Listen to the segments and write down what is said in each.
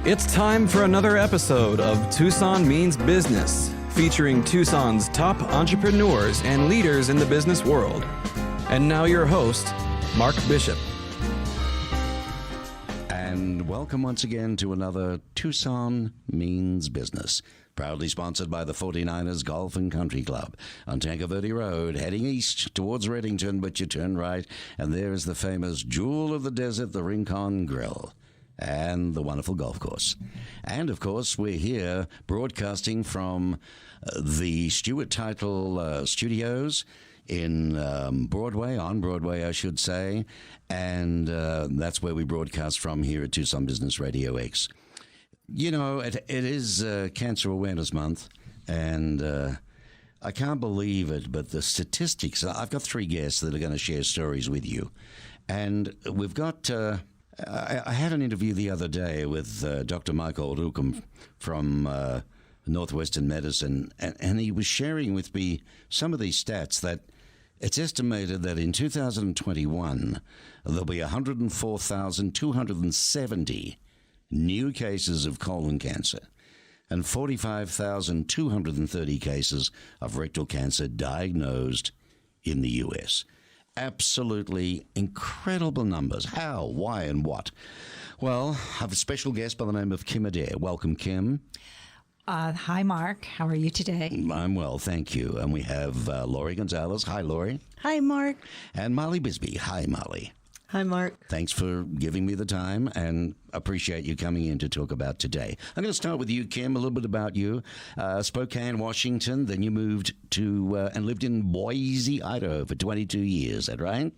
It's time for another episode of Tucson Means Business, featuring Tucson's top entrepreneurs and leaders in the business world. And now your host, Mark Bishop. And welcome once again to another Tucson Means Business, proudly sponsored by the 49ers Golf and Country Club on Tanque Verde Road, heading east towards Reddington, but you turn right, and there is the famous Jewel of the Desert, the Rincon Grill, and the wonderful golf course. And, of course, we're here broadcasting from the Stuart Title Studios in on Broadway, I should say, and that's where we broadcast from here at Tucson Business RadioX. You know, it is Cancer Awareness Month, and I can't believe it, but the statistics, I've got three guests that are going to share stories with you, and we've got... I had an interview the other day with Dr. Michael Rukum from Northwestern Medicine, and he was sharing with me some of these stats that it's estimated that in 2021, there'll be 104,270 new cases of colon cancer and 45,230 cases of rectal cancer diagnosed in the U.S. Absolutely incredible numbers. How, why, and what? Well, I have a special guest by the name of Kim Adair. Welcome, Kim. Hi, Mark. How are you today? I'm well, thank you. And we have Laurie Gonzalez. Hi, Laurie. Hi, Mark. And Marlee Bisbee. Hi, Marlee. Hi, Mark. Thanks for giving me the time and appreciate you coming in to talk about today. I'm going to start with you, Kim, a little bit about you. Spokane, Washington, then you moved to and lived in Boise, Idaho for 22 years. Is that right?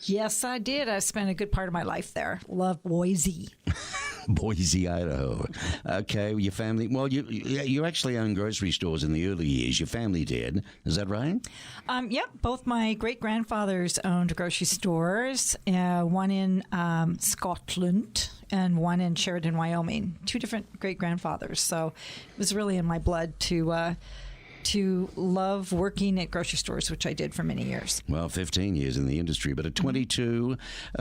Yes, I did. I spent a good part of my life there. Love Boise. Boise, Idaho. Okay, your family. Well, you actually owned grocery stores in the early years. Your family did. Is that right? Yep. Both my great-grandfathers owned grocery stores, one in Scotland and one in Sheridan, Wyoming. Two different great-grandfathers. So it was really in my blood to love working at grocery stores, which I did for many years. Well, 15 years in the industry, but at 22,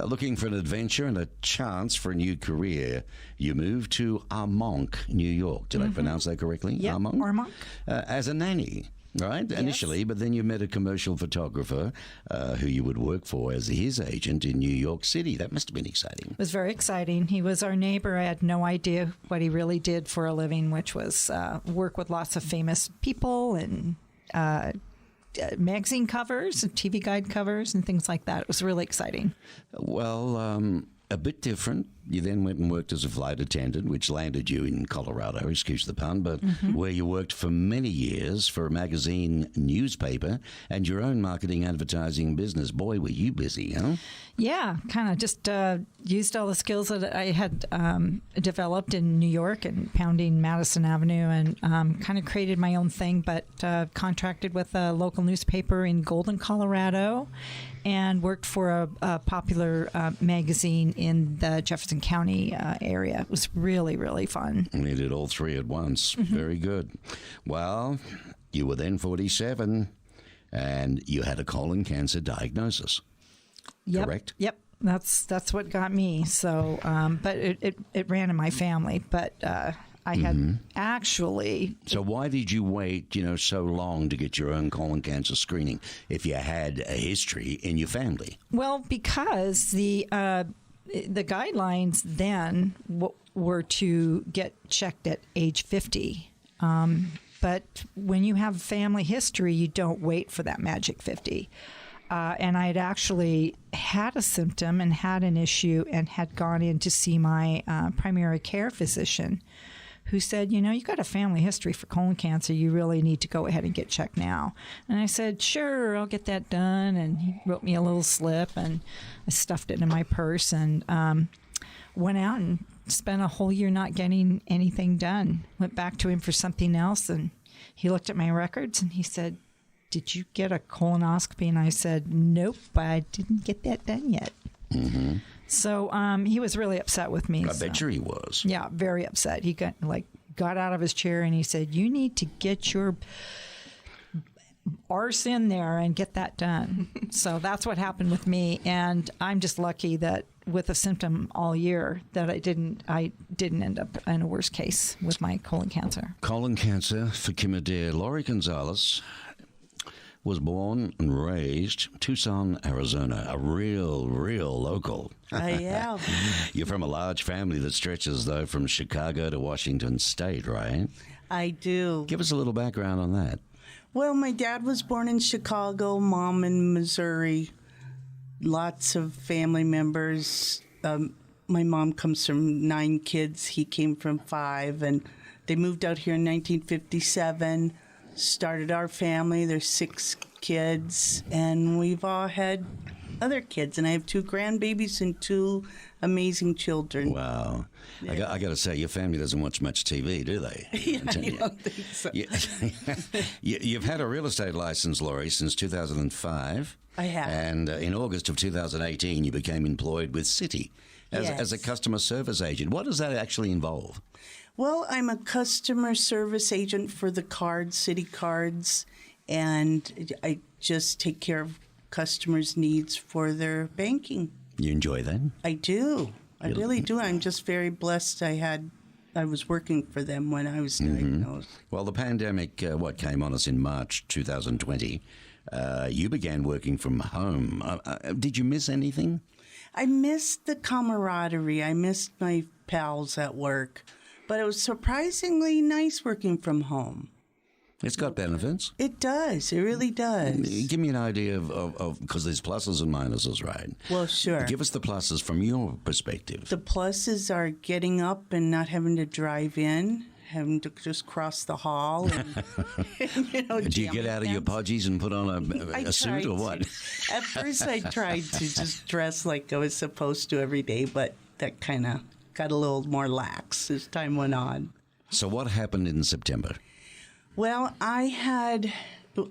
looking for an adventure and a chance for a new career, you moved to Armonk, New York. Did I pronounce that correctly? Yep, Armonk. As a nanny. Right, initially, yes. But then you met a commercial photographer who you would work for as his agent in New York City. That must have been exciting. It was very exciting. He was our neighbor. I had no idea what he really did for a living, which was work with lots of famous people and magazine covers and TV guide covers and things like that. It was really exciting. Well, a bit different. You then went and worked as a flight attendant, which landed you in Colorado, excuse the pun, but where you worked for many years for a magazine newspaper and your own marketing advertising business. Boy, were you busy, huh? Yeah, kind of just used all the skills that I had developed in New York and pounding Madison Avenue and kind of created my own thing, but contracted with a local newspaper in Golden, Colorado, and worked for a popular magazine in the Jefferson County area. It was really, really fun. And you did all three at once. Very good. Well, you were then 47, and you had a colon cancer diagnosis. Yep. Correct? Yep. That's what got me. So, but it ran in my family. But I had actually. So why did you wait, so long to get your own colon cancer screening if you had a history in your family? Well, because the guidelines then were to get checked at age 50. But when you have family history, you don't wait for that magic 50. And I had actually had a symptom and had an issue and had gone in to see my primary care physician, who said, you got a family history for colon cancer. You really need to go ahead and get checked now. And I said, sure, I'll get that done. And he wrote me a little slip, and I stuffed it in my purse and went out and spent a whole year not getting anything done. Went back to him for something else, and he looked at my records, and he said, did you get a colonoscopy? And I said, nope, I didn't get that done yet. Mm-hmm. So he was really upset with me. I bet you he was. Yeah, very upset. He got out of his chair and he said, you need to get your arse in there and get that done. So that's what happened with me, and I'm just lucky that with a symptom all year that I didn't end up in a worse case with my colon cancer. Colon cancer for Kim Adair. Lori Gonzalez was born and raised Tucson, Arizona, a real local. I am. You're from a large family that stretches, though, from Chicago to Washington State, right? I do. Give us a little background on that. Well, my dad was born in Chicago, mom in Missouri. Lots of family members. My mom comes from 9 kids. He came from 5, and they moved out here in 1957. Started our family. There's 6 kids, and we've all had other kids. And I have 2 grandbabies and 2 amazing children. Wow. Yeah. I got to say, your family doesn't watch much TV, do they? Yeah, I don't think so. You've had a real estate license, Lori, since 2005. I have. And in August of 2018, you became employed with Citi as a customer service agent. What does that actually involve? Well, I'm a customer service agent for the cards, Citi cards, and I just take care of customers' needs for their banking. You enjoy that? I do. I really do. I'm just very blessed I was working for them when I was diagnosed. Well, the pandemic, came on us in March 2020. You began working from home. Did you miss anything? I missed the camaraderie. I missed my pals at work. But it was surprisingly nice working from home. It's got benefits. It does. It really does. Give me an idea of because there's pluses and minuses, right? Well, sure. Give us the pluses from your perspective. The pluses are getting up and not having to drive in, having to just cross the hall. And, do you get out of your podgies and put on a suit or what? At first, I tried to just dress like I was supposed to every day, but that kind of got a little more lax as time went on. So what happened in September? Well, I had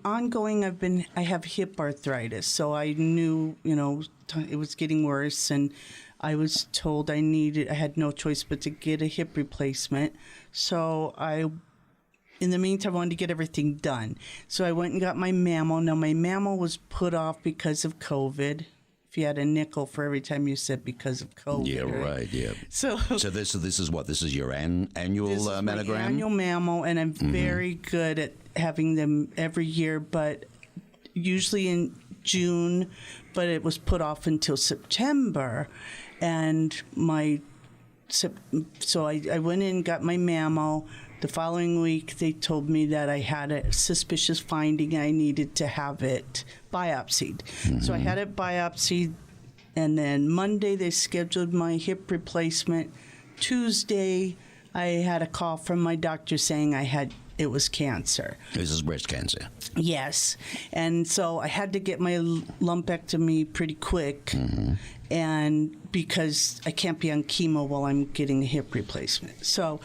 ongoing. I have hip arthritis, so I knew it was getting worse, and I was told I had no choice but to get a hip replacement. So in the meantime, I wanted to get everything done. So I went and got my mammo. Now my mammo was put off because of COVID. If you had a nickel for every time you said because of COVID. Yeah, right. Yeah. So this is what? This is your annual this is mammogram? My annual mammo, and I'm very good at having them every year, but usually in June, but it was put off until September. And so I went in and got my mammo. The following week, they told me that I had a suspicious finding. I needed to have it biopsied. So I had it biopsied, and then Monday they scheduled my hip replacement. Tuesday, I had a call from my doctor saying it was cancer. This is breast cancer. Yes. And so I had to get my lumpectomy pretty quick, and because I can't be on chemo while I'm getting a hip replacement. So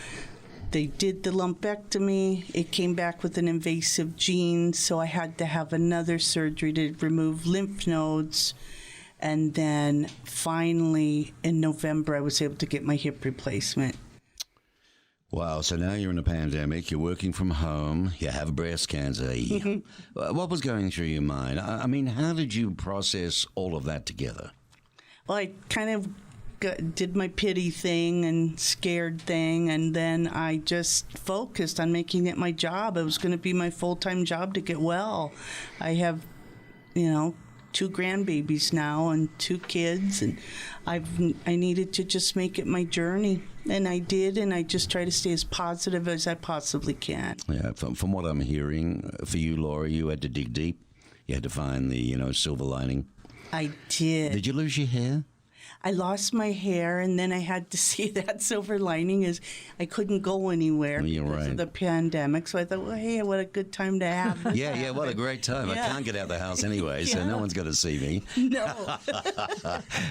they did the lumpectomy. It came back with an invasive gene, so I had to have another surgery to remove lymph nodes. And then finally, in November, I was able to get my hip replacement. Wow, so now you're in a pandemic, you're working from home, you have breast cancer. What was going through your mind? I mean, how did you process all of that together? Well, I kind of did my pity thing and scared thing, and then I just focused on making it my job. It was going to be my full-time job to get well. I have, 2 grandbabies now and 2 kids, and I needed to just make it my journey, and I did, and I just try to stay as positive as I possibly can. Yeah, from what I'm hearing, for you, Laura, you had to dig deep. You had to find the, silver lining. I did. Did you lose your hair? I lost my hair, and then I had to see that silver lining is I couldn't go anywhere because of the pandemic. So I thought, well, hey, what a good time to have. Yeah, what a great time. I can't get out of the house anyway, so no one's going to see me. No.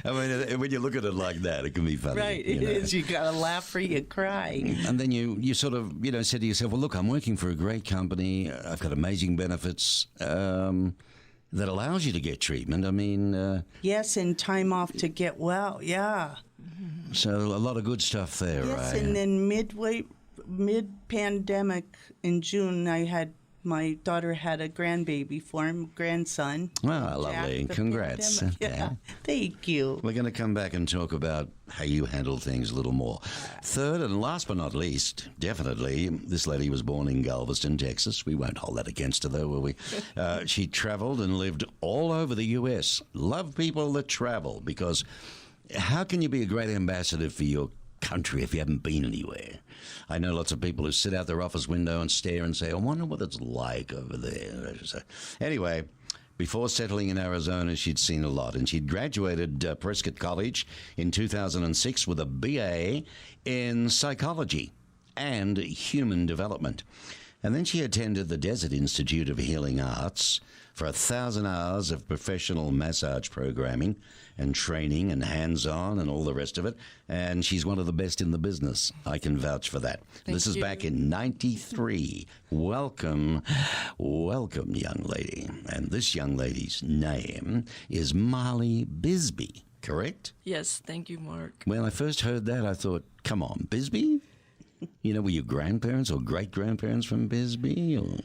I mean, when you look at it like that, it can be funny. Right, it is. You got to laugh or you cry. And then you sort of, said to yourself, well, look, I'm working for a great company. I've got amazing benefits. That allows you to get treatment. I mean... yes, and time off to get well, yeah. So a lot of good stuff there, yes, right? And then mid-pandemic in June, I had my daughter had a grandbaby for him, grandson. Ah, lovely. Jack, Congrats. pandemic. Yeah. Thank you. We're going to come back and talk about how you handle things a little more. Third and last but not least, definitely, this lady was born in Galveston, Texas. We won't hold that against her, though, will we? She traveled and lived all over the U.S. Love people that travel, because how can you be a great ambassador for your country if you haven't been anywhere? I know lots of people who sit out their office window and stare and say, I wonder what it's like over there. So, anyway, before settling in Arizona, she'd seen a lot, and she'd graduated Prescott College in 2006 with a BA in psychology and human development. And then she attended the Desert Institute of Healing Arts for 1,000 hours of professional massage programming and training and hands-on and all the rest of it. And she's one of the best in the business. I can vouch for that. This is back in 93. Welcome, young lady. And this young lady's name is Marlee Bisbee, correct? Yes, thank you, Mark. When I first heard that, I thought, come on, Bisbee? You know, were your grandparents or great-grandparents from Bisbee? Or?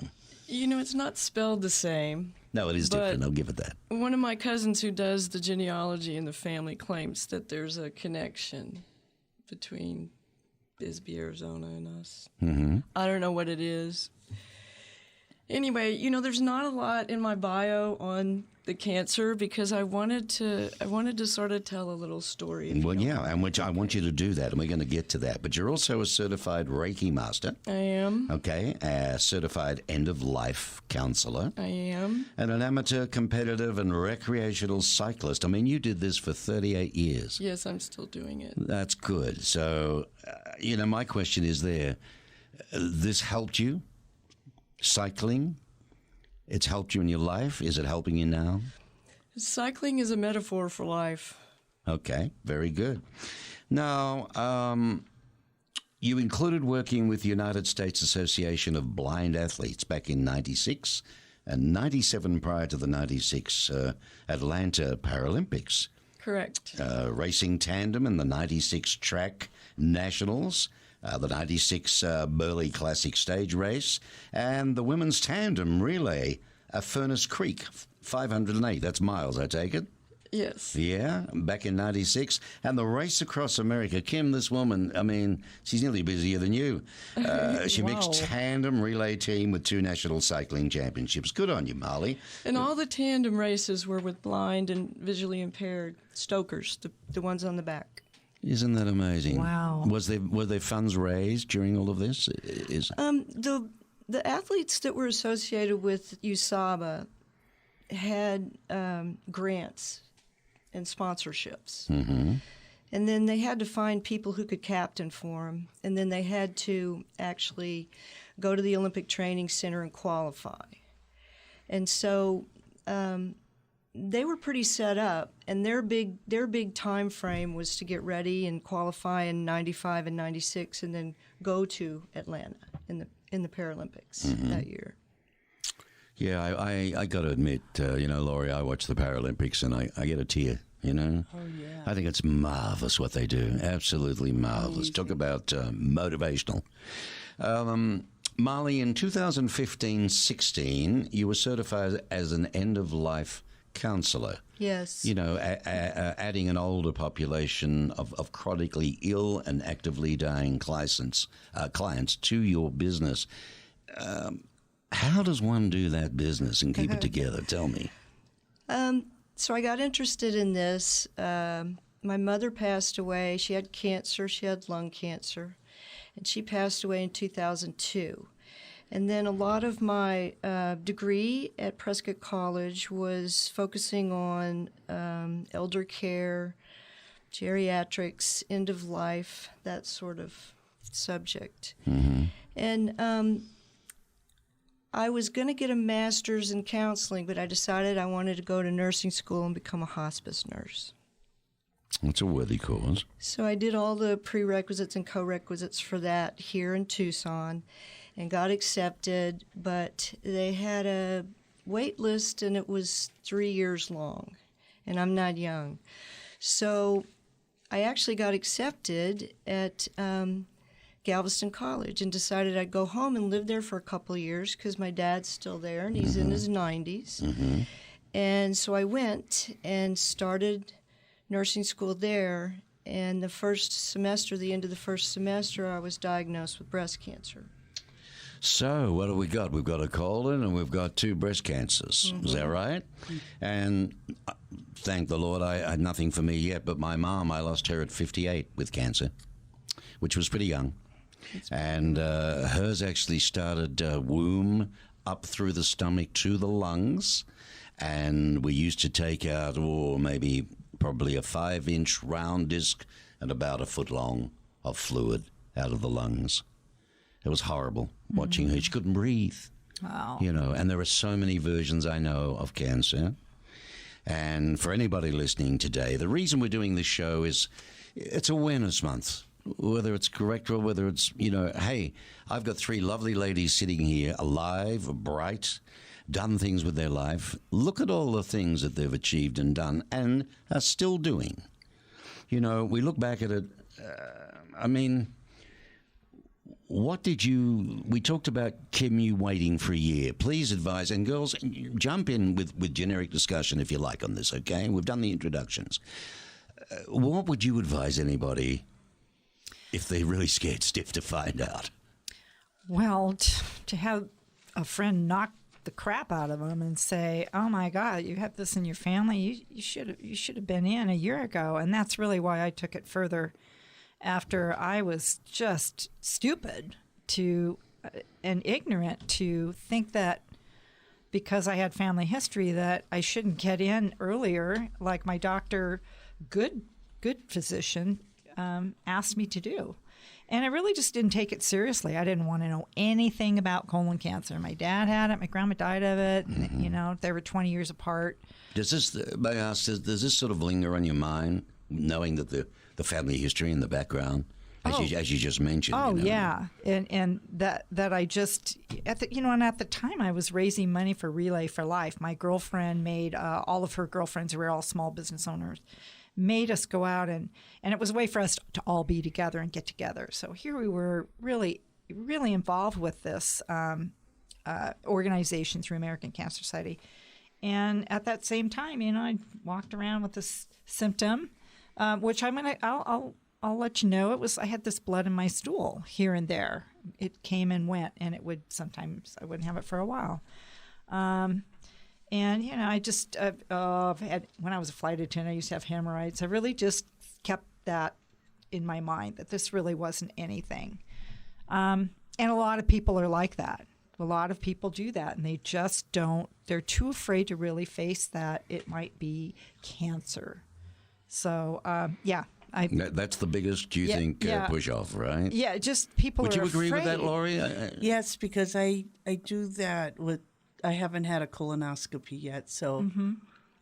You know, it's not spelled the same. No, it is different. I'll give it that. One of my cousins who does the genealogy in the family claims that there's a connection between Bisbee, Arizona, and us. Mm-hmm. I don't know what it is. Anyway, you know, there's not a lot in my bio on the cancer because I wanted to sort of tell a little story. Well, yeah, and which I want you to do that, and we're going to get to that. But you're also a certified Reiki master. I am. Okay, a certified end-of-life counselor. I am. And an amateur, competitive, and recreational cyclist. I mean, you did this for 38 years. Yes, I'm still doing it. That's good. So, you know, my question is this helped you? Cycling? It's helped you in your life? Is it helping you now? Cycling is a metaphor for life. Okay, very good. Now, you included working with the United States Association of Blind Athletes back in 96 and 97 prior to the 96 Atlanta Paralympics. Correct. Racing tandem in the 96 track nationals, the 96 Burley Classic stage race, and the women's tandem relay, Furnace Creek, 508. That's miles, I take it? Yes. Yeah, back in 96. And the race across America. Kim, this woman, I mean, she's nearly busier than you. She Wow. mixed tandem relay team with 2 national cycling championships. Good on you, Marlee. And all the tandem races were with blind and visually impaired stokers, the ones on the back. Isn't that amazing? Wow. Were there funds raised during all of this? The athletes that were associated with USABA had grants and sponsorships. Mm-hmm. And then they had to find people who could captain for them. And then they had to actually go to the Olympic Training Center and qualify. And so they were pretty set up, and their big time frame was to get ready and qualify in 95 and 96 and then go to Atlanta in the Paralympics that year. Yeah, I got to admit, Laurie, I watch the Paralympics and I get a tear, you know? Oh, yeah. I think it's marvelous what they do. Absolutely marvelous. Talk about motivational. Marlee, in 2015-16, you were certified as an end-of-life counselor. Yes. You know, adding an older population of chronically ill and actively dying clients to your business. How does one do that business and keep it together? Tell me. So I got interested in this. My mother passed away. She had cancer. She had lung cancer. And she passed away in 2002. And then a lot of my degree at Prescott College was focusing on elder care, geriatrics, end of life, that sort of subject. Mm-hmm. And I was going to get a master's in counseling, but I decided I wanted to go to nursing school and become a hospice nurse. It's a worthy cause. So I did all the prerequisites and co-requisites for that here in Tucson and got accepted, but they had a wait list and it was 3 years long, and I'm not young. So I actually got accepted at Galveston College and decided I'd go home and live there for a couple of years because my dad's still there and he's in his 90s. Mm-hmm. And so I went and started nursing school there. And the end of the first semester, I was diagnosed with breast cancer. So, what do we got? We've got a colon and we've got 2 breast cancers. Is that right? And thank the Lord, I had nothing for me yet, but my mom, I lost her at 58 with cancer, which was pretty young. And hers actually started womb up through the stomach to the lungs. And we used to take out, probably a 5-inch round disc and about a foot long of fluid out of the lungs. It was horrible watching her. She couldn't breathe. Wow. And there are so many versions I know of cancer. And for anybody listening today, the reason we're doing this show is it's Awareness Month. Whether it's correct or whether it's, hey, I've got 3 lovely ladies sitting here, alive, bright, done things with their life. Look at all the things that they've achieved and done and are still doing. We look back at it, we talked about Chemo waiting for a year. Please advise, and girls, jump in with generic discussion if you like on this, okay? We've done the introductions. What would you advise anybody if they're really scared stiff to find out? Well, to have a friend knock the crap out of them and say, "Oh my God, you have this in your family. You should have been in a year ago." And that's really why I took it further after I was just stupid and ignorant to think that because I had family history that I shouldn't get in earlier, like my doctor, good physician, asked me to do. And I really just didn't take it seriously. I didn't want to know anything about colon cancer. My dad had it. My grandma died of it. And, they were 20 years apart. Does this sort of linger on your mind, knowing that the family history in the background, as you just mentioned? Oh, yeah. And that I just, at the time I was raising money for Relay for Life. My girlfriend made, all of her girlfriends who were all small business owners, made us go out and it was a way for us to all be together and get together. So here we were really, really involved with this organization through American Cancer Society. And at that same time, I walked around with this symptom, which I'll let you know. I had this blood in my stool here and there. It came and went, and sometimes I wouldn't have it for a while. And, I just, when I was a flight attendant, I used to have hemorrhoids. I really just kept that in my mind, that this really wasn't anything. And a lot of people are like that. A lot of people do that, and they just don't, they're too afraid to really face that it might be cancer. So, that's the biggest, do you think, push off, right? Yeah, just people Would are you agree afraid. with that, Lori? Yes, because I do that with. I haven't had a colonoscopy yet, so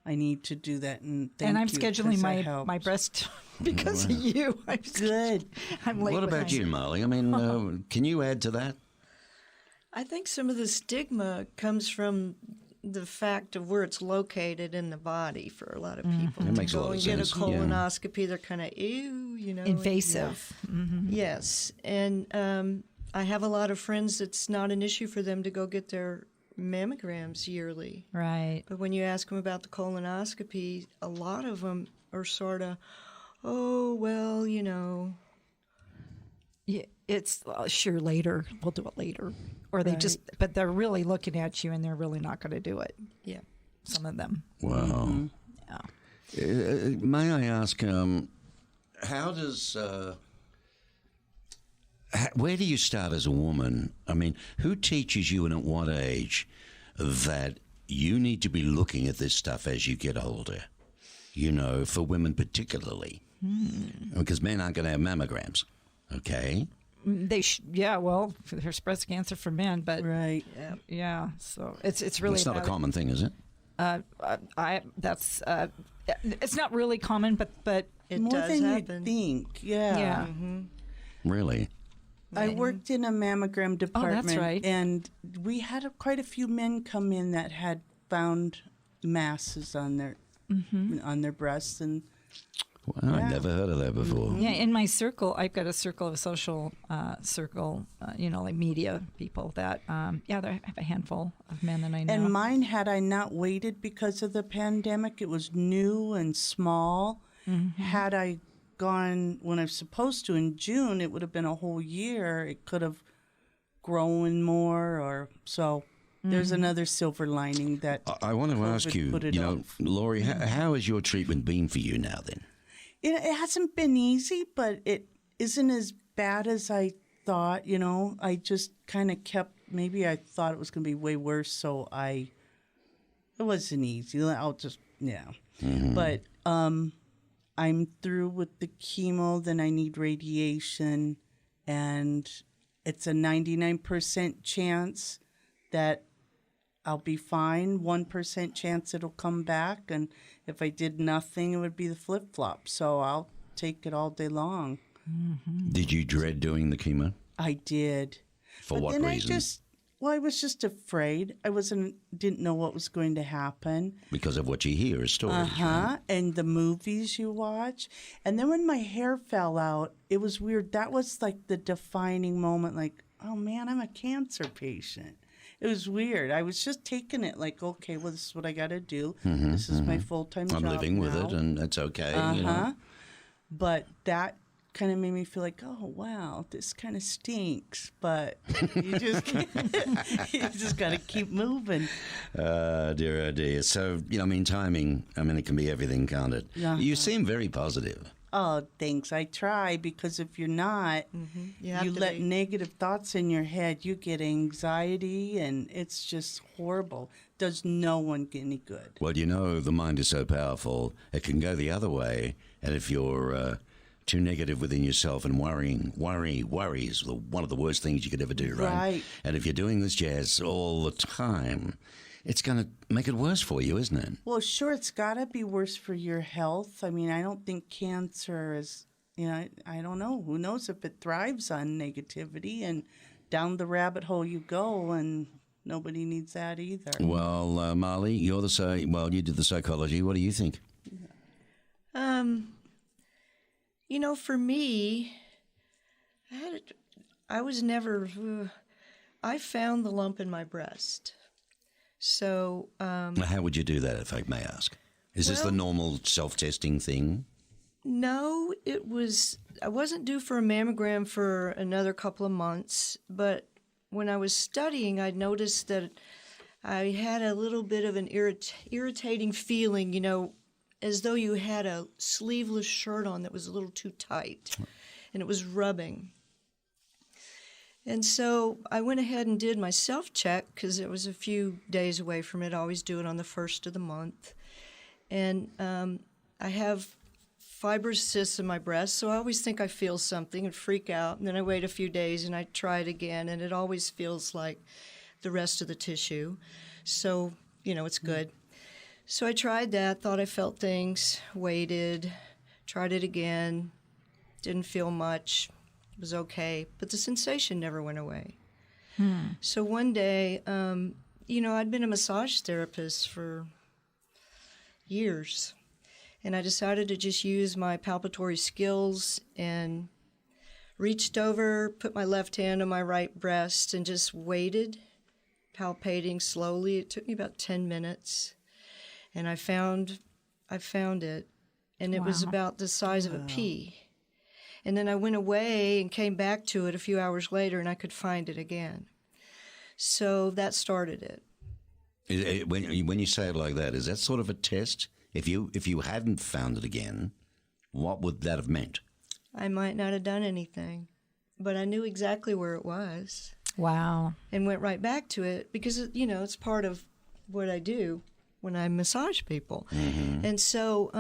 I need to do that. And I'm scheduling my breast because of you. Good. I'm late. What about you, Marlee? Can you add to that? I think some of the stigma comes from the fact of where it's located in the body for a lot of people. That makes a lot of sense. Get a colonoscopy, they're kind of, ew, invasive. Yes. And I have a lot of friends it's not an issue for them to go get their mammograms yearly. Right. But when you ask them about the colonoscopy, a lot of them are sort of, oh, well, Yeah, it's sure later. We'll do it later. Or they but they're really looking at you and they're really not going to do it. Yeah. Some of them. Wow. Yeah. May I ask, how does... where do you start as a woman? Who teaches you and at what age that you need to be looking at this stuff as you get older? For women particularly. Because men aren't going to have mammograms, okay? Well, there's breast cancer for men, but... Right. Yeah, so it's really... It's not a common thing, is it? It's not really common, but it more does than happen. you think. Yeah. Yeah. Really? I worked in a mammogram department, that's right. and we had quite a few men come in that had found masses on their breasts, and Wow, I've never heard of that before. Yeah, in my circle, I've got a circle of a social circle, like media people that, I have a handful of men that I know. And mine, had I not waited because of the pandemic, it was new and small. Mm-hmm. Had I gone when I was supposed to in June, it would have been a whole year. It could have grown more, or so. There's another silver lining that I want to ask you, off. Laurie, how has your treatment been for you now then? It hasn't been easy, but it isn't as bad as I thought. I just kind of maybe I thought it was going to be way worse, so it wasn't easy. Mm-hmm. But I'm through with the chemo, then I need radiation, and it's a 99% chance that I'll be fine, 1% chance it'll come back, and if I did nothing, it would be the flip-flop. So I'll take it all day long. Mm-hmm. Did you dread doing the chemo? I did. For what reason? I was just afraid. Didn't know what was going to happen. Because of what you hear as stories. Right? And the movies you watch. And then when my hair fell out, it was weird. That was like the defining moment, like, oh man, I'm a cancer patient. It was weird. I was just taking it like, okay, well, this is what I got to do. Mm-hmm, this is my full-time job I'm living with now. it, and that's okay. But that kind of made me feel like, oh, wow, this kind of stinks. But you just got to keep moving. Dear, oh dear. So, timing, it can be everything, can't it? Uh-huh. You seem very positive. Oh, thanks. I try, because if you're not, you let negative thoughts in your head, you get anxiety, and it's just horrible. Does no one get any good. Well, the mind is so powerful, it can go the other way. And if you're too negative within yourself, and worry is one of the worst things you could ever do, right? Right. And if you're doing this jazz all the time, it's going to make it worse for you, isn't it? Well, sure, it's got to be worse for your health. I mean, I don't think cancer is, I don't know. Who knows if it thrives on negativity, and down the rabbit hole you go, and nobody needs that either. Well, Marlee, you did the psychology. What do you think? For me, I found the lump in my breast. So, how would you do that, if I may ask? Is this the normal self-testing thing? No, I wasn't due for a mammogram for another couple of months, but when I was studying, I noticed that I had a little bit of an irritating feeling, as though you had a sleeveless shirt on that was a little too tight, and it was rubbing. And so I went ahead and did my self-check, because it was a few days away from it. I always do it on the first of the month. And I have fibrous cysts in my breast, so I always think I feel something and freak out. And then I wait a few days and I try it again, and it always feels like the rest of the tissue. So, it's good. So I tried that, thought I felt things, waited, tried it again, didn't feel much. It was okay, but the sensation never went away. So one day, I'd been a massage therapist for years, and I decided to just use my palpatory skills and reached over, put my left hand on my right breast, and just waited, palpating slowly. It took me about 10 minutes, and I found it, and it was about the size of a pea. And then I went away and came back to it a few hours later, and I could find it again. So that started it. When you say it like that, is that sort of a test? If you hadn't found it again, what would that have meant? I might not have done anything, but I knew exactly where it was. Wow. And went right back to it, because, it's part of what I do when I massage people. Mm-hmm. And so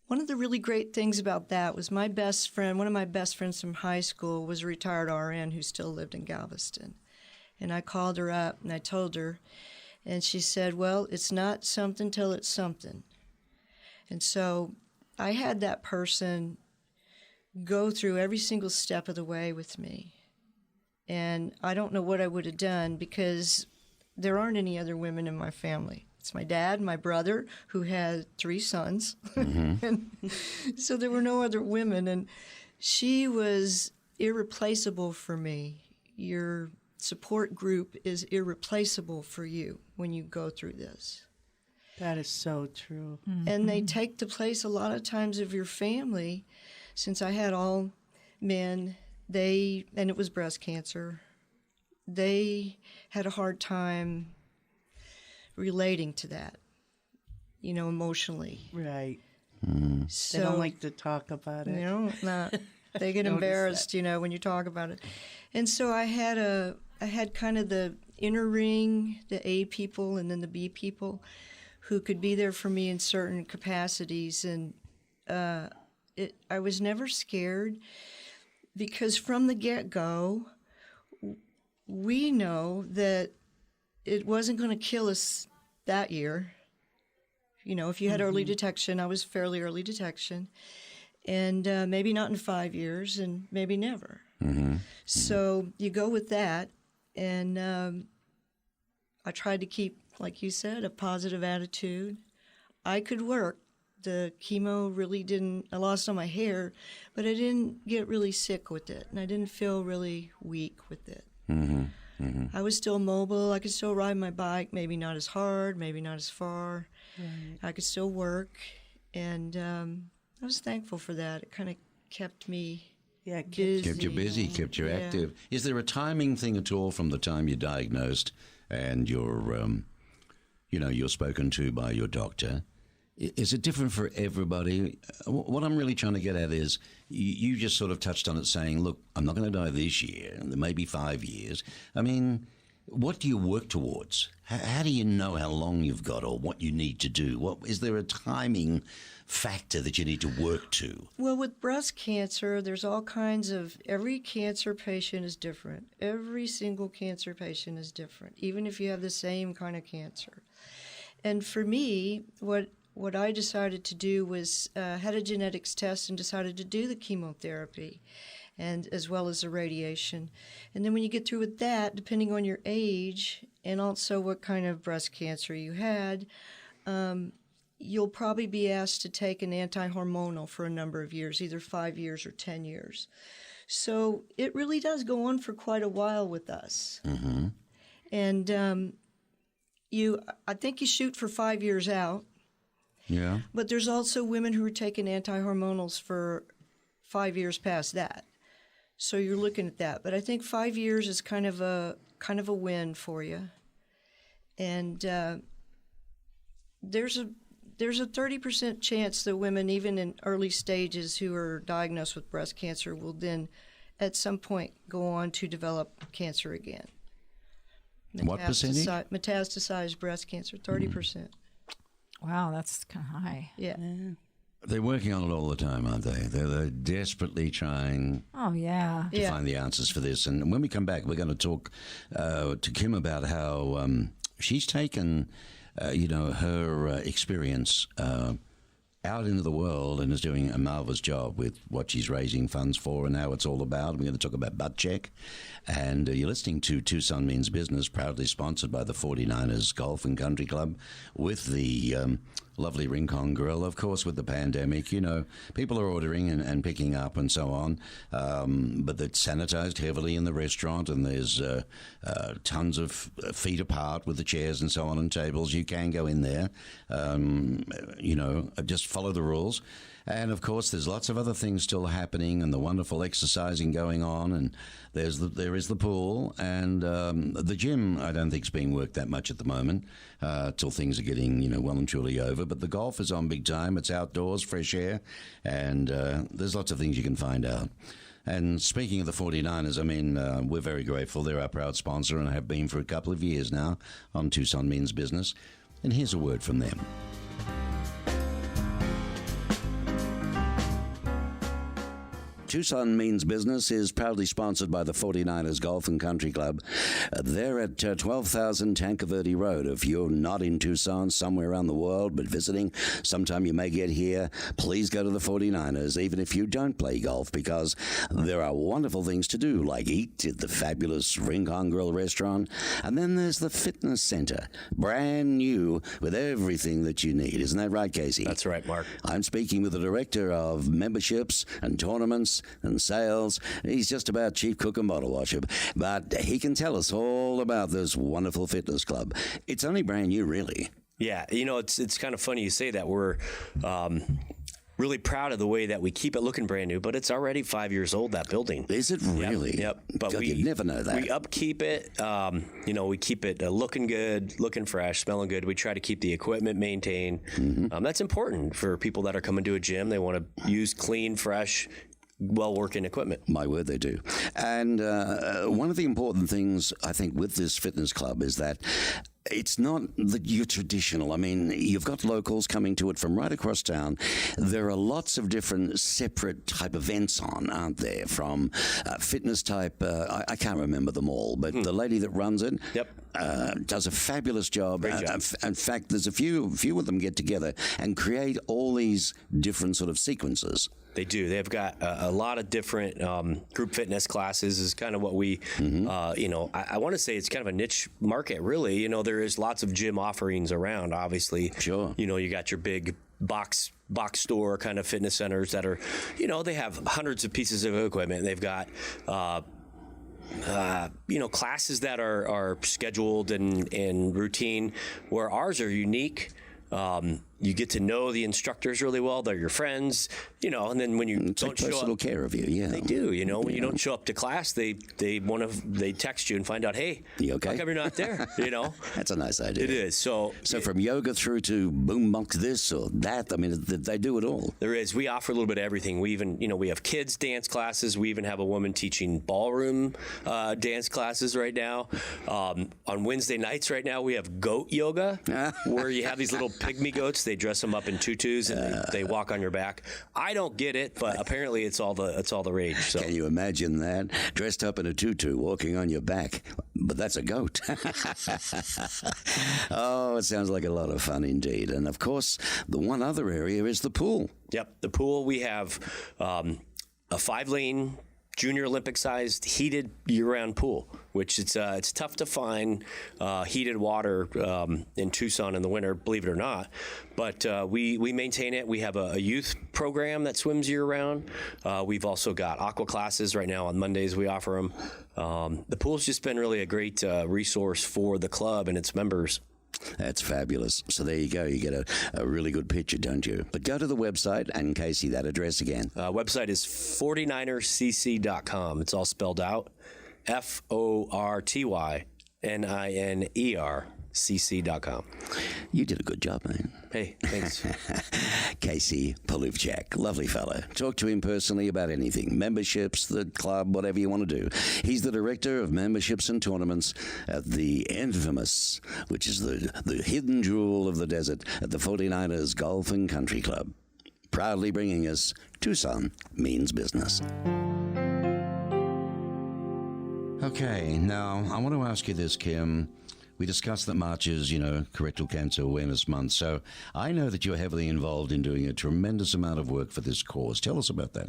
one of the really great things about that was one of my best friends from high school was a retired RN who still lived in Galveston. And I called her up and I told her, and she said, well, it's not something till it's something. And so I had that person go through every single step of the way with me. And I don't know what I would have done, because there aren't any other women in my family. It's my dad, my brother, who had 3 sons. And so there were no other women. And she was irreplaceable for me. Your support group is irreplaceable for you when you go through this. That is so true. And they take the place a lot of times of your family. Since I had all men, and it was breast cancer, they had a hard time relating to that, emotionally. Right. So, They don't like to talk about it. They get embarrassed, when you talk about it. And so I had kind of the inner ring, the A people, and then the B people, who could be there for me in certain capacities. And I was never scared, because from the get-go, we know that it wasn't going to kill us that year. If you had early detection, I was fairly early detection. And maybe not in 5 years, and maybe never. So you go with that. And I tried to keep, like you said, a positive attitude. I could work. The chemo really didn't, I lost all my hair, but I didn't get really sick with it. And I didn't feel really weak with it. I was still mobile. I could still ride my bike, maybe not as hard, maybe not as far. Right. I could still work. And I was thankful for that. It kind of kept me busy. Kept you busy, kept you active. Is there a timing thing at all from the time you're diagnosed and you're spoken to by your doctor? Is it different for everybody? What I'm really trying to get at is you just sort of touched on it saying, look, I'm not going to die this year, and there may be 5 years. I mean, what do you work towards? How do you know how long you've got or what you need to do? Is there a timing factor that you need to work to? Well, with breast cancer, there's all kinds of, every cancer patient is different. Every single cancer patient is different, even if you have the same kind of cancer. And for me, what I decided to do was had a genetics test and decided to do the chemotherapy, and as well as the radiation. And then when you get through with that, depending on your age and also what kind of breast cancer you had, you'll probably be asked to take an anti-hormonal for a number of years, either 5 years or 10 years. So it really does go on for quite a while with us. And I think you shoot for 5 years out. Yeah. But there's also women who are taking anti-hormonals for 5 years past that. So you're looking at that. But I think 5 years is kind of a win for you. And there's a 30% chance that women, even in early stages who are diagnosed with breast cancer, will then at some point go on to develop cancer again. What percentage? Metastasized breast cancer, 30%. Wow, that's kind of high. Yeah. They're working on it all the time, aren't they? They're desperately trying to find the answers for this. And when we come back, we're going to talk to Kim about how she's taken, her experience out into the world and is doing a marvelous job with what she's raising funds for and how it's all about. We're going to talk about Butt Check. And you're listening to Tucson Means Business, proudly sponsored by the 49ers Golf and Country Club with the lovely Rincon Grill. Of course, with the pandemic, people are ordering and picking up and so on. But it's sanitized heavily in the restaurant, and there's tons of feet apart with the chairs and so on and tables. You can go in there, just follow the rules. And, of course, there's lots of other things still happening and the wonderful exercising going on. And there is the pool. And the gym, I don't think, is being worked that much at the moment till things are getting, well and truly over. But the golf is on big time. It's outdoors, fresh air. And there's lots of things you can find out. And speaking of the 49ers, we're very grateful. They're our proud sponsor and have been for a couple of years now on Tucson Means Business. And here's a word from them. Tucson Means Business is proudly sponsored by the 49ers Golf and Country Club. They're at 12,000 Tanca Verde Road. If you're not in Tucson, somewhere around the world, but visiting, sometime you may get here, please go to the 49ers, even if you don't play golf, because there are wonderful things to do, like eat at the fabulous Rincon Grill restaurant. And then there's the fitness center, brand new with everything that you need. Isn't that right, Casey? That's right, Mark. I'm speaking with the director of memberships and tournaments and sales. He's just about chief cook and bottle washer, but he can tell us all about this wonderful fitness club. It's only brand new, really. Yeah, it's kind of funny you say that. We're really proud of the way that we keep it looking brand new, but it's already 5 years old, that building. Is it really? Yep. But God, you'd never know that. We upkeep it. We keep it looking good, looking fresh, smelling good. We try to keep the equipment maintained. Mm-hmm. That's important for people that are coming to a gym. They want to use clean, fresh, well-working equipment. My word, they do. And one of the important things, I think, with this fitness club is that it's not your traditional. I mean, you've got locals coming to it from right across town. There are lots of different separate type events on, aren't there? From fitness type, I can't remember them all, but the lady that runs it does a fabulous job. Great job. In fact, there's a few of them get together and create all these different sort of sequences. They do. They've got a lot of different group fitness classes is kind of what we, I want to say it's kind of a niche market, really. There is lots of gym offerings around, obviously. Sure. You got your big box store kind of fitness centers that are, they have hundreds of pieces of equipment. They've got classes that are scheduled and routine, where ours are unique. You get to know the instructors really well. They're your friends, and then when you don't show personal up, care of you, yeah. They do, when you don't show up to class, they text you and find out, hey, you okay? How come you're not there? That's a nice idea. It is. So from yoga through to boombox this or that, I mean, they do it all. There is. We offer a little bit of everything. We even, we have kids dance classes. We even have a woman teaching ballroom dance classes right now. On Wednesday nights right now, we have goat yoga, where you have these little pygmy goats. They dress them up in tutus and they walk on your back. I don't get it, but apparently it's all the rage. So. Can you imagine that? Dressed up in a tutu, walking on your back. But that's a goat. Oh, it sounds like a lot of fun indeed. And of course, the one other area is the pool. Yep, the pool. We have a 5-lane Junior Olympic-sized heated year-round pool, which it's tough to find heated water in Tucson in the winter, believe it or not. But we maintain it. We have a youth program that swims year-round. We've also got aqua classes right now on Mondays. We offer them. The pool's just been really a great resource for the club and its members. That's fabulous. So there you go. You get a really good picture, don't you? But go to the website, and Casey, that address again. Website is 49ercc.com. It's all spelled out. FORTYNINERCC.com. You did a good job, man. Hey, thanks. Casey Poluvchak, lovely fellow. Talk to him personally about anything, memberships, the club, whatever you want to do. He's the director of memberships and tournaments at the infamous, which is the hidden jewel of the desert, at the 49ers Golf and Country Club. Proudly bringing us Tucson Means Business. Okay, now I want to ask you this, Kim. We discussed that March is, Colorectal Cancer Awareness Month, so I know that you're heavily involved in doing a tremendous amount of work for this cause. Tell us about that.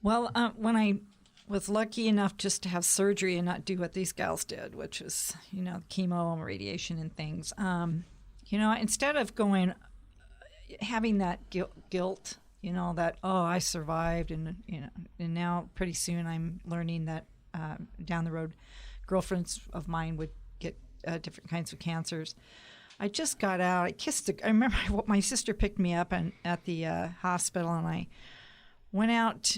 Well, when I was lucky enough just to have surgery and not do what these gals did, which is, chemo and radiation and things, instead of having that guilt, that, I survived, and now pretty soon I'm learning that down the road, girlfriends of mine would get different kinds of cancers. I just got out. I remember my sister picked me up at the hospital, and I went out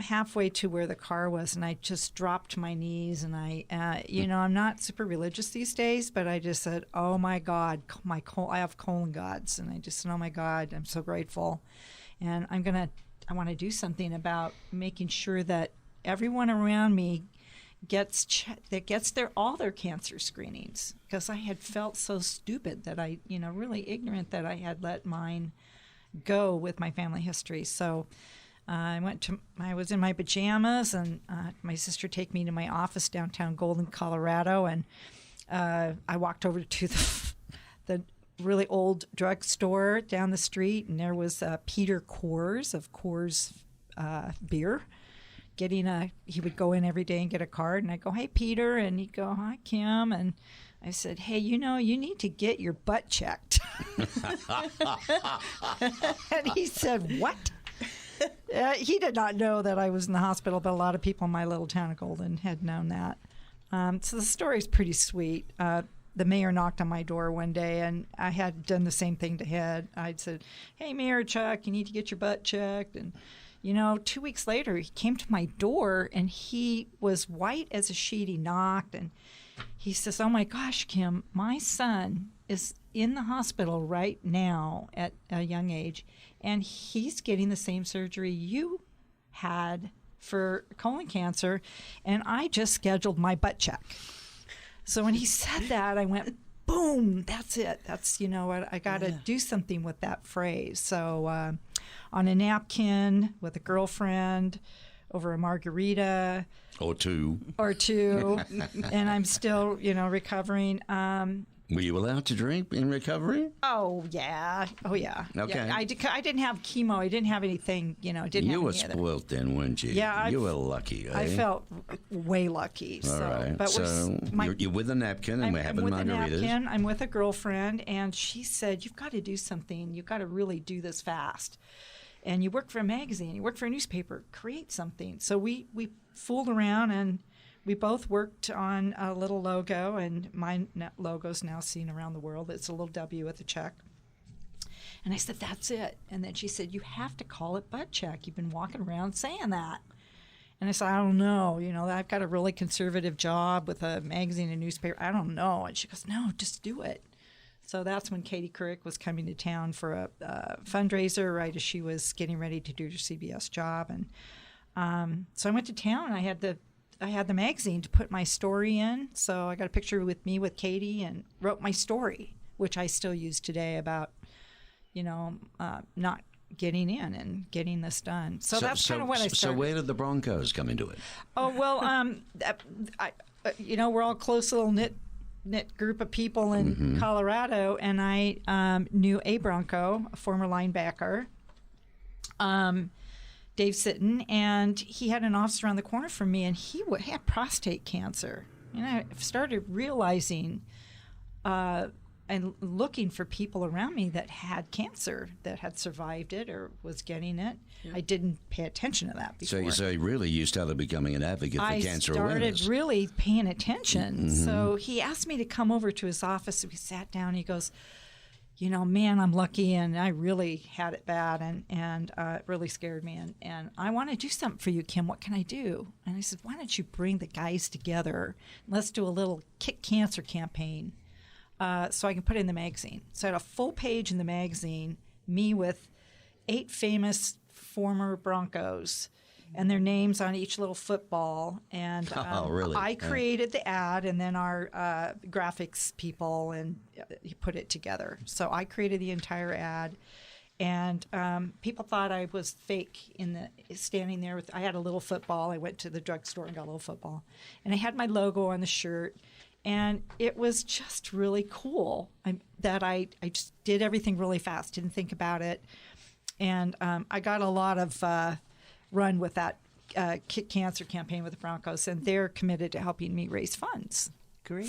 halfway to where the car was, and I just dropped my knees, and I'm not super religious these days, but I just said, oh my God, I have colon gods, and I just said, oh my God, I'm so grateful, and I want to do something about making sure that everyone around me gets all their cancer screenings, because I had felt so stupid that I, really ignorant that I had let mine go with my family history. So I was in my pajamas, and my sister take me to my office downtown Golden, Colorado, and I walked over to the really old drugstore down the street, and there was Peter Coors of Coors beer. He would go in every day and get a card, and I'd go, "Hey, Peter," and he'd go, "Hi, Kim," and I said, "Hey, you need to get your butt checked." And he said, "What?" He did not know that I was in the hospital, but a lot of people in my little town of Golden had known that. So the story's pretty sweet. The mayor knocked on my door one day, and I had done the same thing to him. I'd said, "Hey, Mayor Chuck, you need to get your butt checked." And, 2 weeks later, he came to my door, and he was white as a sheet. He knocked, and he says, "Oh, my gosh, Kim, my son is in the hospital right now at a young age, and he's getting the same surgery you had for colon cancer, and I just scheduled my butt check." So when he said that, I went, boom, that's it. That's, what I got to do something with that phrase. So on a napkin with a girlfriend over a margarita. Or two. And I'm still, recovering. Were you allowed to drink in recovery? Oh, yeah. Okay. Yeah, I didn't have chemo. I didn't have anything, You were spoiled then, weren't you? Yeah. You were lucky, eh? I felt way lucky. All right. But so you're with a napkin, and we're having margaritas. I'm with a napkin. I'm with a girlfriend, and she said, "You've got to do something. You've got to really do this fast. And you work for a magazine. You work for a newspaper. Create something." So we fooled around, and we both worked on a little logo, and my logo's now seen around the world. It's a little W with a check. And I said, "That's it." And then she said, "You have to call it butt check. You've been walking around saying that." And I said, "I don't know. I've got a really conservative job with a magazine and newspaper. I don't know." And she goes, "No, just do it." So that's when Katie Couric was coming to town for a fundraiser right as she was getting ready to do her CBS job. And so I went to town, and I had the magazine to put my story in. So I got a picture with me with Katie and wrote my story, which I still use today about, not getting in and getting this done. So that's kind of what I started. So where did the Broncos come into it? Oh, well, we're all close little knit group of people in Colorado, and I knew a Bronco, a former linebacker, Dave Sitton, and he had an office around the corner from me, and he had prostate cancer. And I started realizing and looking for people around me that had cancer, that had survived it or was getting it. Yeah. I didn't pay attention to that before. So really you started becoming an advocate for cancer awareness. I started really paying attention. So he asked me to come over to his office. We sat down. He goes, "Man, I'm lucky, and I really had it bad, and it really scared me. And I want to do something for you, Kim. What can I do?" And I said, "Why don't you bring the guys together? Let's do a little Kick Cancer campaign so I can put it in the magazine." So I had a full page in the magazine, me with 8 famous former Broncos and their names on each little football. And really? I created the ad, and then our graphics people and he put it together. So I created the entire ad, and people thought I was fake standing there with. I had a little football. I went to the drugstore and got a little football, and I had my logo on the shirt, and it was just really cool. I just did everything really fast, didn't think about it, and I got a lot of run with that Kick Cancer campaign with the Broncos, and they're committed to helping me raise funds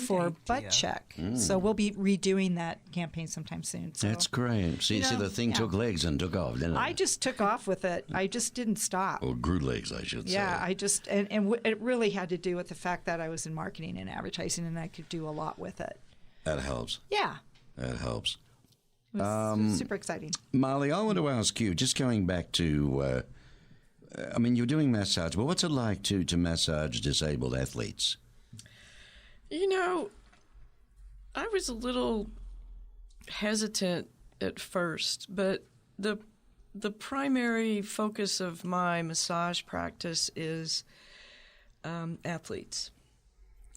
for butt check. So we'll be redoing that campaign sometime soon. So, that's great. So the thing took legs and took off, didn't it? I just took off with it. I just didn't stop. Or grew legs, I should say. Yeah, it really had to do with the fact that I was in marketing and advertising, and I could do a lot with it. That helps. Yeah. That helps. It was super exciting. Marlee, I want to ask you, just going back to, you're doing massage, but what's it like to massage disabled athletes? I was a little hesitant at first, but the primary focus of my massage practice is athletes.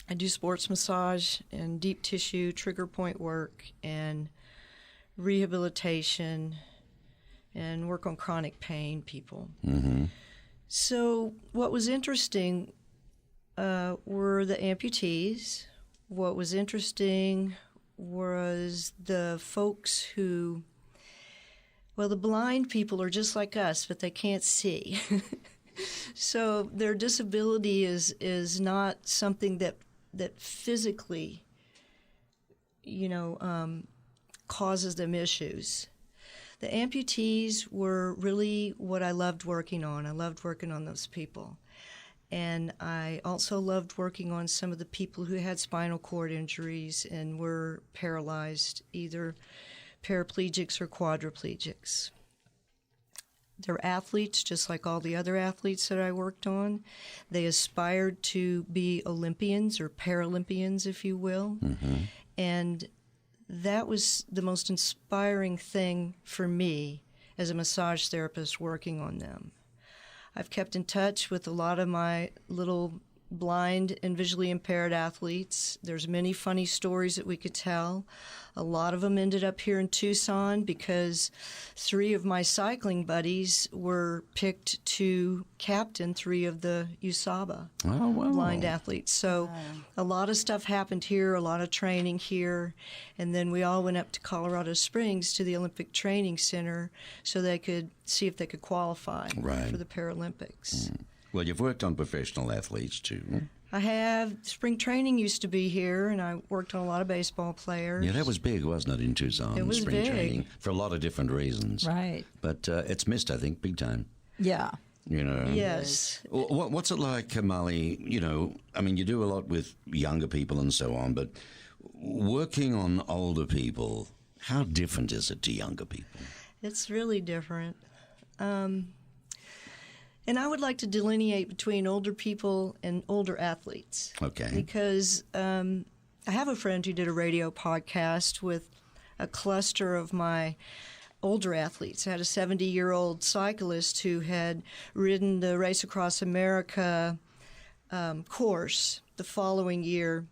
I do sports massage and deep tissue trigger point work and rehabilitation and work on chronic pain people. Mm-hmm. So what was interesting were the amputees. What was interesting was the folks who, well, the blind people are just like us, but they can't see. So their disability is not something that physically, causes them issues. The amputees were really what I loved working on. I loved working on those people. And I also loved working on some of the people who had spinal cord injuries and were paralyzed, either paraplegics or quadriplegics. They're athletes, just like all the other athletes that I worked on. They aspired to be Olympians or Paralympians, if you will. Mm-hmm. And that was the most inspiring thing for me as a massage therapist working on them. I've kept in touch with a lot of my little blind and visually impaired athletes. There's many funny stories that we could tell. A lot of them ended up here in Tucson because 3 of my cycling buddies were picked to captain 3 of the USABA blind athletes. So a lot of stuff happened here, a lot of training here, and then we all went up to Colorado Springs to the Olympic Training Center so they could see if they could qualify for the Paralympics. Mm. Well, you've worked on professional athletes, too. I have. Spring training used to be here, and I worked on a lot of baseball players. Yeah, that was big, wasn't it, in Tucson? It was spring big. Training, for a lot of different reasons. Right. But it's missed, I think, big time. Yeah. Yes. What's it like, Marlee? You do a lot with younger people and so on, but working on older people, how different is it to younger people? It's really different. And I would like to delineate between older people and older athletes. Okay. Because I have a friend who did a radio podcast with a cluster of my older athletes. I had a 70-year-old cyclist who had ridden the Race Across America course the following year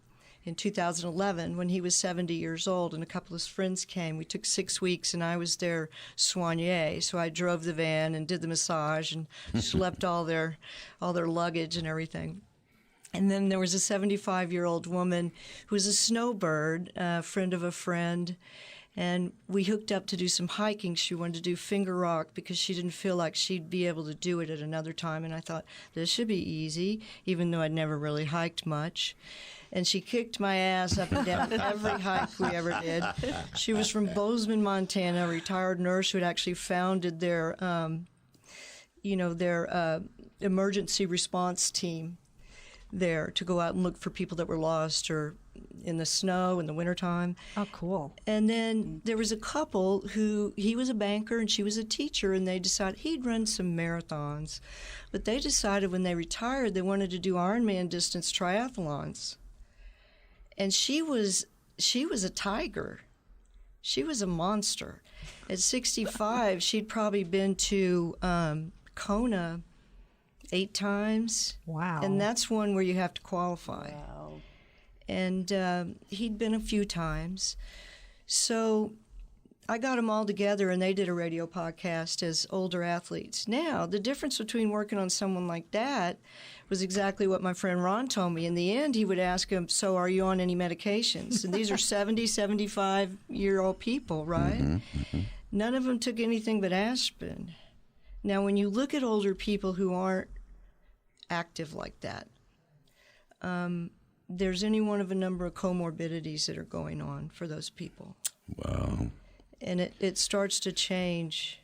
in 2011 when he was 70 years old, and a couple of his friends came. We took 6 weeks, and I was their soigneur. So I drove the van and did the massage and schlepped all their luggage and everything. And then there was a 75-year-old woman who was a snowbird, a friend of a friend, and we hooked up to do some hiking. She wanted to do Finger Rock because she didn't feel like she'd be able to do it at another time. And I thought, this should be easy, even though I'd never really hiked much. And she kicked my ass up and down every hike we ever did. She was from Bozeman, Montana, a retired nurse who had actually founded their emergency response team there to go out and look for people that were lost or in the snow in the wintertime. Oh, cool. And then there was a couple who, he was a banker and she was a teacher, and they decided he'd run some marathons. But they decided when they retired they wanted to do Ironman distance triathlons. And she was a tiger. She was a monster. At 65, she'd probably been to Kona 8 times. Wow. And that's one where you have to qualify. Wow. And he'd been a few times. So I got them all together, and they did a radio podcast as older athletes. Now, the difference between working on someone like that was exactly what my friend Ron told me. In the end, he would ask him, so are you on any medications? And these are 70, 75-year-old people, right? Mm-hmm, mm-hmm. None of them took anything but aspirin. Now, when you look at older people who aren't active like that, there's any one of a number of comorbidities that are going on for those people. Wow. And it starts to change.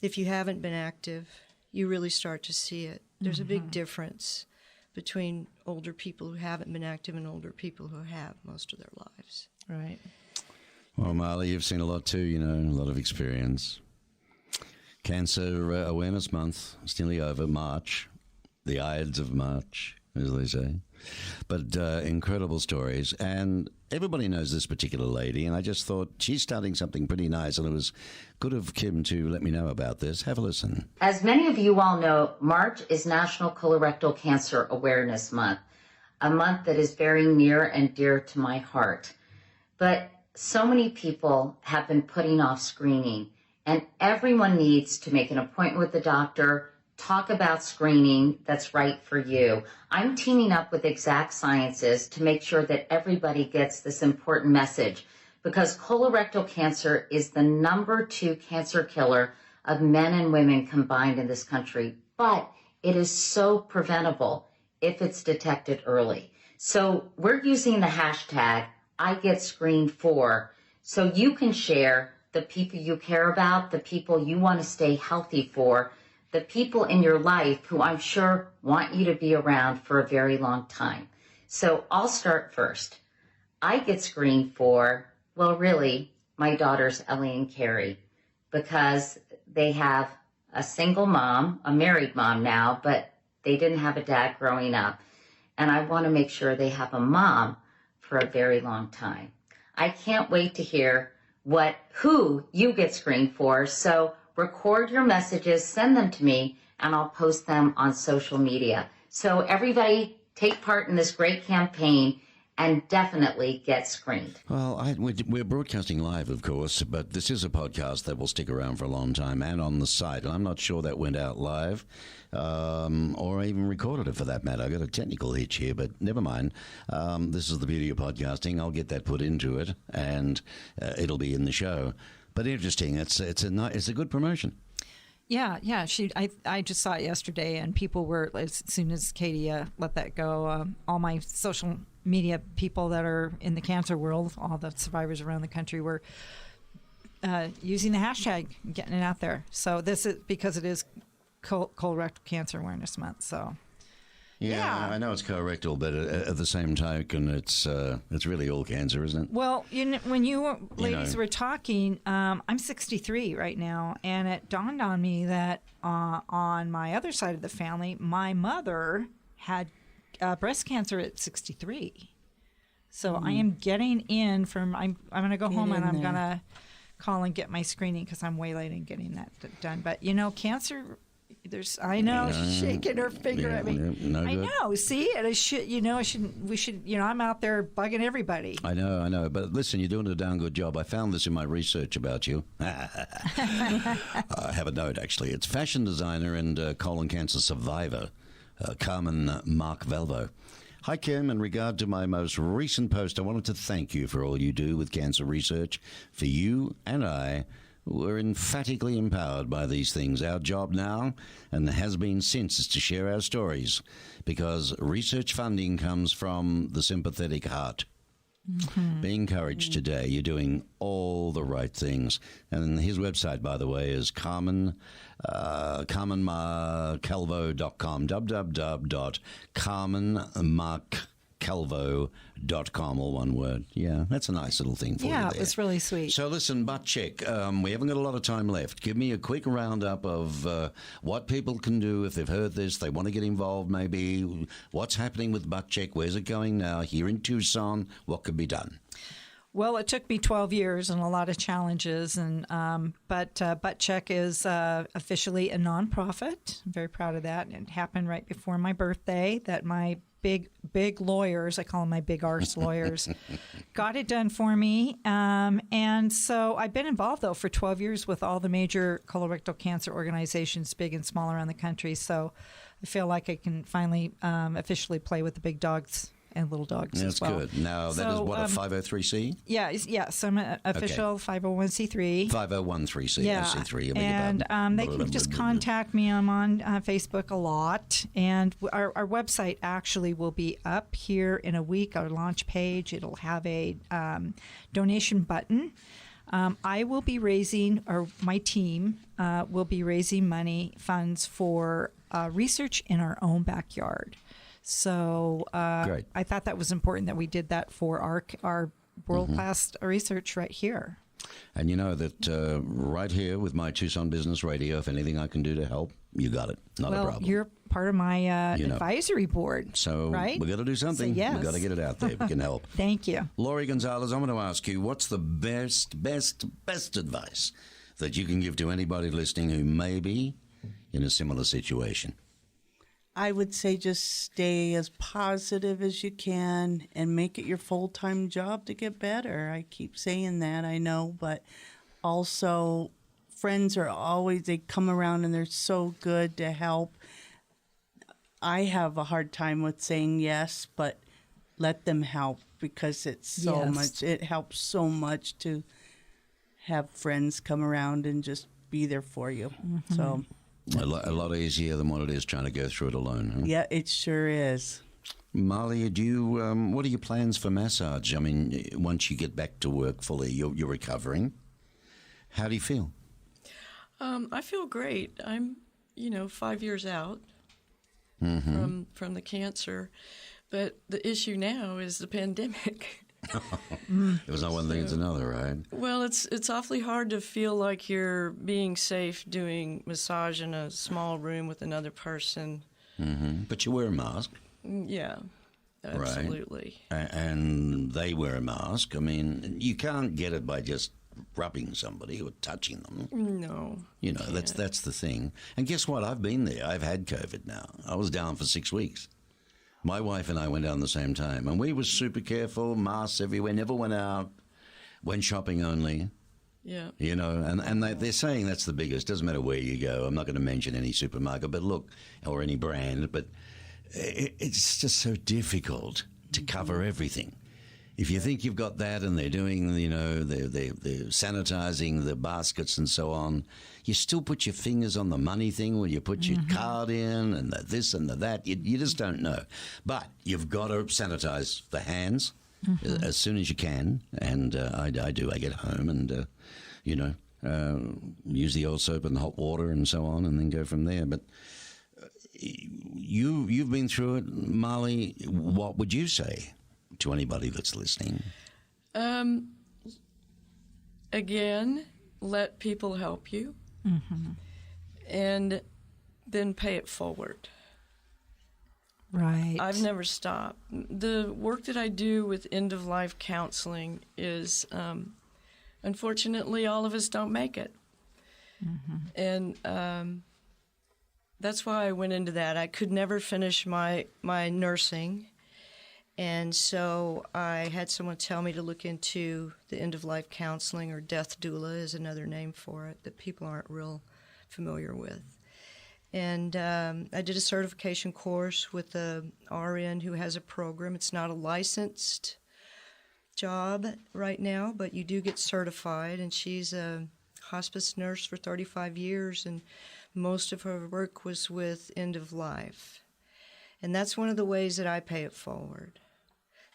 If you haven't been active, you really start to see it. There's a big difference between older people who haven't been active and older people who have most of their lives. Right. Well, Marlee, you've seen a lot too, a lot of experience. Cancer Awareness Month is nearly over, March, the Ides of March, as they say. But incredible stories. And everybody knows this particular lady, and I just thought she's starting something pretty nice, and it was good of Kim to let me know about this. Have a listen. As many of you all know, March is National Colorectal Cancer Awareness Month, a month that is very near and dear to my heart. But so many people have been putting off screening, And everyone needs to make an appointment with the doctor, talk about screening that's right for you. I'm teaming up with Exact Sciences to make sure that everybody gets this important message, because colorectal cancer is the #2 cancer killer of men and women combined in this country. But it is so preventable if it's detected early. So we're using the hashtag #IGetScreened4 so you can share the people you care about, the people you want to stay healthy for, the people in your life who I'm sure want you to be around for a very long time. So I'll start first. I get screened for, well, really, my daughters, Ellie and Carrie, because they have a single mom, a married mom now, but they didn't have a dad growing up. And I want to make sure they have a mom for a very long time. I can't wait to hear who you get screened for. So record your messages, send them to me, and I'll post them on social media. So everybody take part in this great campaign and definitely get screened. Well, we're broadcasting live, of course, but this is a podcast that will stick around for a long time and on the site. And I'm not sure that went out live or even recorded it for that matter. I got a technical hitch here, but never mind. This is the beauty of podcasting. I'll get that put into it, and it'll be in the show. But interesting. It's a good promotion. Yeah. I just saw it yesterday, and people were, as soon as Katie let that go, all my social media people that are in the cancer world, all the survivors around the country, were using the hashtag, getting it out there. So this is because it is Colorectal Cancer Awareness Month. So yeah, I know it's colorectal, but at the same token, it's really all cancer, isn't it? Well, when you ladies were talking, I'm 63 right now, and it dawned on me that on my other side of the family, my mother had breast cancer at 63. So I am getting in from. I'm going to go home and I'm going to call and get my screening because I'm way late in getting that done. But cancer. I know she's shaking her finger at me. I know. See, and I should. We should. I'm out there bugging everybody. I know. But listen, you're doing a darn good job. I found this in my research about you. I have a note actually. It's fashion designer and colon cancer survivor, Carmen Mark Velvo. Hi, Kim. In regard to my most recent post, I wanted to thank you for all you do with cancer research. For you and I, we're emphatically empowered by these things. Our job now, and has been since, is to share our stories, because research funding comes from the sympathetic heart. Mm-hmm. Be encouraged today. You're doing all the right things. And his website, by the way, is CarmenMarcalvo.com, www.CarmenMarcalvo.com, all one word. Yeah, that's a nice little thing for you there. Yeah, it was really sweet. So listen, butt check. We haven't got a lot of time left. Give me a quick roundup of what people can do if they've heard this, they want to get involved maybe. What's happening with butt check? Where's it going now? Here in Tucson, what could be done? Well, it took me 12 years and a lot of challenges, but Butt Check is officially a nonprofit. I'm very proud of that. It happened right before my birthday that my big lawyers, I call them my big arse lawyers, got it done for me. And so I've been involved, though, for 12 years with all the major colorectal cancer organizations, big and small, around the country. So I feel like I can finally officially play with the big dogs and little dogs as well. That's good. Now, that is what, a 503c? Yes. I'm an official 501c3. 501c3. Yeah. C3, and they can just contact me. I'm on Facebook a lot. And our website actually will be up here in a week, our launch page. It'll have a donation button. I will be raising, or my team will be raising funds for research in our own backyard. So I thought that was important that we did that for our world-class research right here. And you know that right here with my Tucson Business Radio, if anything I can do to help, you got it. Not a problem. Well, you're part of my advisory board, so right? We got to do something. So, yes. We got to get it out there. We can help. Thank you. Lori Gonzalez, I'm going to ask you, what's the best advice that you can give to anybody listening who may be in a similar situation? I would say just stay as positive as you can and make it your full-time job to get better. I keep saying that, I know, but also friends are always, they come around and they're so good to help. I have a hard time with saying yes, but let them help because it's so much, it helps so much to have friends come around and just be there for you. Mm-hmm. So A lot easier than what it is trying to go through it alone. Huh? yeah, it sure is. Marlee, do you, what are your plans for massage? I mean, once you get back to work fully, you're recovering. How do you feel? I feel great. I'm, 5 years out from the cancer, but the issue now is the pandemic. It was not one thing, it's another, right? Well, it's awfully hard to feel like you're being safe doing massage in a small room with another person. Mm-hmm. But you wear a mask. Yeah, absolutely. Right. And they wear a mask. I mean, you can't get it by just rubbing somebody or touching them. No. That's the thing. And guess what? I've been there. I've had COVID now. I was down for 6 weeks. My wife and I went down the same time, and we were super careful, masks everywhere, never went out, went shopping only. Yeah. And they're saying that's the biggest. Doesn't matter where you go. I'm not going to mention any supermarket, but look, or any brand, but it's just so difficult to cover everything. If you think you've got that and they're doing, they're sanitizing the baskets and so on, you still put your fingers on the money thing where you put your card in and the this and the that. You just don't know. But you've got to sanitize the hands as soon as you can. And I do. I get home and, use the old soap and the hot water and so on and then go from there. But you've been through it. Marlee, what would you say to anybody that's listening? Again, let people help you, and then pay it forward. Right. I've never stopped. The work that I do with end-of-life counseling is, unfortunately, all of us don't make it. And that's why I went into that. I could never finish my nursing. And so I had someone tell me to look into the end-of-life counseling, or death doula is another name for it that people aren't real familiar with. And I did a certification course with a RN who has a program. It's not a licensed job right now, but you do get certified. And she's a hospice nurse for 35 years, and most of her work was with end-of-life. And that's one of the ways that I pay it forward.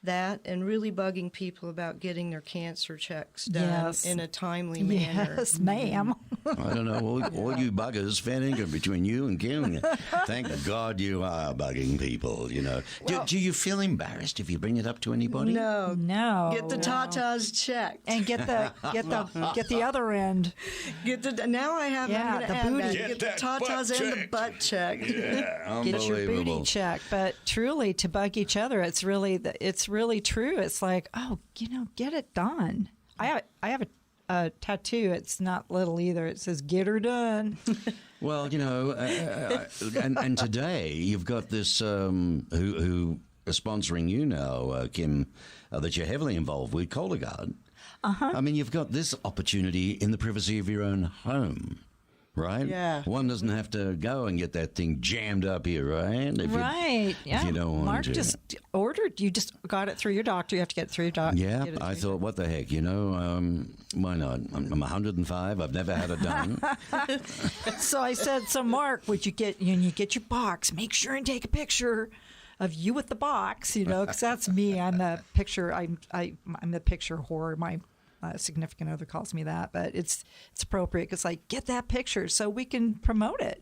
That and really bugging people about getting their cancer checks done in a timely manner. Yes, ma'am. I don't know, all you buggers, fair income between you and Kim. Thank God you are bugging people, Well, do you feel embarrassed if you bring it up to anybody? No. Get the tatas checked. And get the other end. Now I have I'm the gonna add booty. that. Get the tatas and the butt checked. Yeah, Get your booty unbelievable. checked. But truly, to bug each other, it's really true. It's like, get it done. I have a tattoo. It's not little either. It says "Get her done." Well, and today you've got this who are sponsoring you now, Kim, that you're heavily involved with, Colorectal. I mean, you've got this opportunity in the privacy of your own home. Right? Yeah. One doesn't have to go and get that thing jammed up here, right? Right. If you don't want Mark to. just ordered. You just got it through your doctor. You have to get it through your doctor. Yeah, I thought, what the heck, why not? I'm 105. I've never had it done. So I said, Mark, would you get your box? Make sure and take a picture of you with the box, because that's me. I'm the picture. I'm the picture whore. My significant other calls me that, but it's appropriate because get that picture so we can promote it.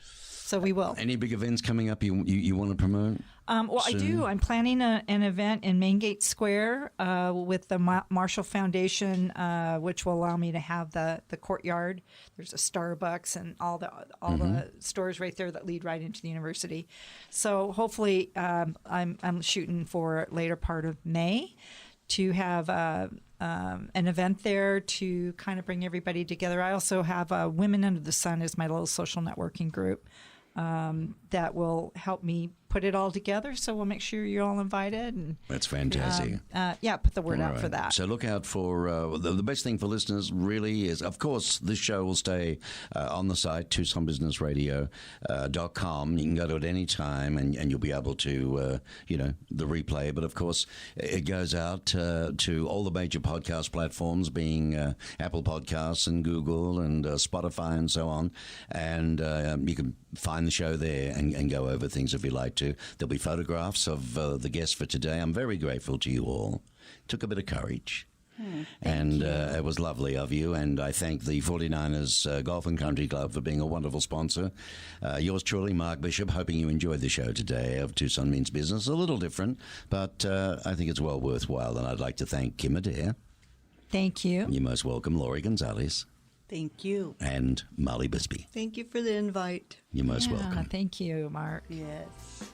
So we will. Any big events coming up you want to promote? Well, soon? I do. I'm planning an event in Main Gate Square with the Marshall Foundation, which will allow me to have the courtyard. There's a Starbucks and all the stores right there that lead right into the university. So hopefully, I'm shooting for later part of May to have an event there to kind of bring everybody together. I also have Women Under the Sun as my little social networking group that will help me put put it all together. So we'll make sure you're all invited. And That's fantastic. put the word out Right. for that. So look out for the best thing for listeners really is, of course, this show will stay on the site, TucsonBusinessRadio.com. You can go to it any time and you'll be able to, the replay. But of course, it goes out to all the major podcast platforms, being Apple Podcasts and Google and Spotify and so on. And you can find the show there and go over things if you like to. There'll be photographs of the guests for today. I'm very grateful to you all. Took a bit of courage. And it was lovely of you, and I thank the 49ers Golf and Country Club for being a wonderful sponsor. Yours truly, Mark Bishop, hoping you enjoyed the show today of Tucson Means Business. A little different, but I think it's well worthwhile, and I'd like to thank Kim Adair. Thank you. You're most welcome, Laurie Gonzalez. Thank you. And Marlee Bisbee. Thank you for the invite. You're most welcome. Thank you, Mark. Yes.